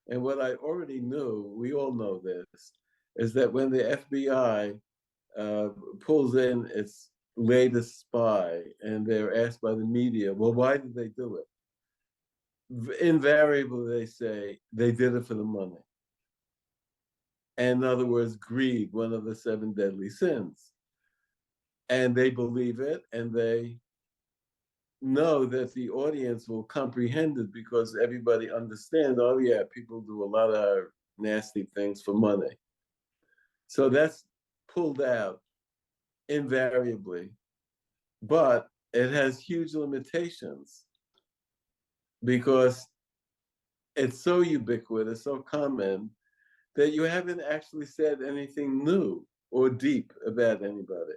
And what I already knew, we all know this, is that when the FBI pulls in its latest spy and they're asked by the media, well, why did they do it? Invariably, they say they did it for the money. And in other words, greed, one of the seven deadly sins. And they believe it, and they know that the audience will comprehend it because everybody understands, oh yeah, people do a lot of nasty things for money. So that's pulled out invariably, but it has huge limitations because it's so ubiquitous, so common, that you haven't actually said anything new or deep about anybody.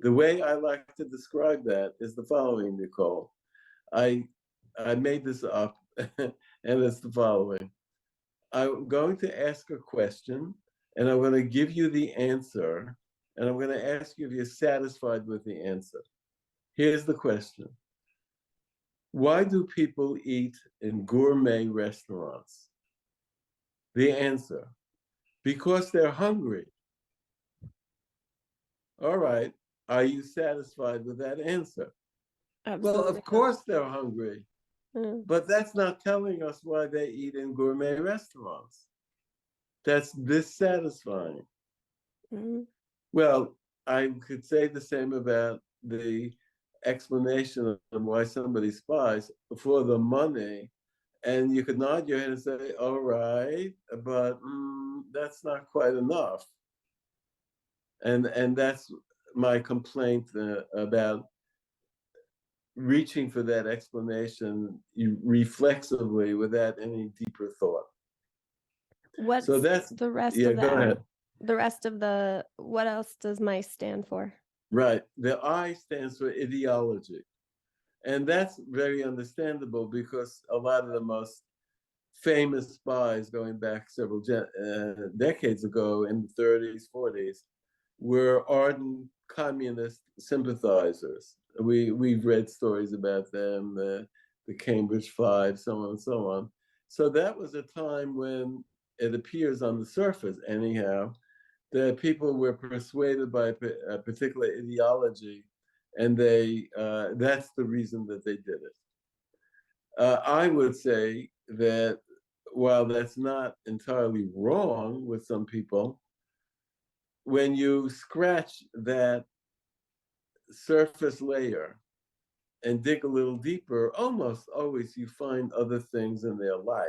The way I like to describe that is the following, Nicole. I I made this up, and it's the following. I'm going to ask a question, and I'm going to give you the answer, and I'm going to ask you if you're satisfied with the answer. Here's the question. Why do people eat in gourmet restaurants? The answer, because they're hungry. All right. Are you satisfied with that answer? Well, Absolutely of course they're hungry, not. but that's not telling us why they eat in gourmet restaurants. That's dissatisfying. Mm. Well, I could say the same about the explanation of why somebody spies for the money. And you could nod your head and say, all right, but that's not quite enough. And that's my complaint about reaching for that explanation reflexively without any deeper thought. So What's that's, the rest yeah, of the go ahead. the rest of the what else does MICE stand for? Right. The I stands for ideology. And that's very understandable because a lot of the most famous spies going back several decades ago in the 30s, 40s were ardent communist sympathizers. We've read stories about them, the Cambridge Five, so on and so on. So that was a time when it appears on the surface, anyhow, that people were persuaded by a particular ideology, and that's the reason that they did it. I would say that while that's not entirely wrong with some people, when you scratch that surface layer and dig a little deeper, almost always you find other things in their life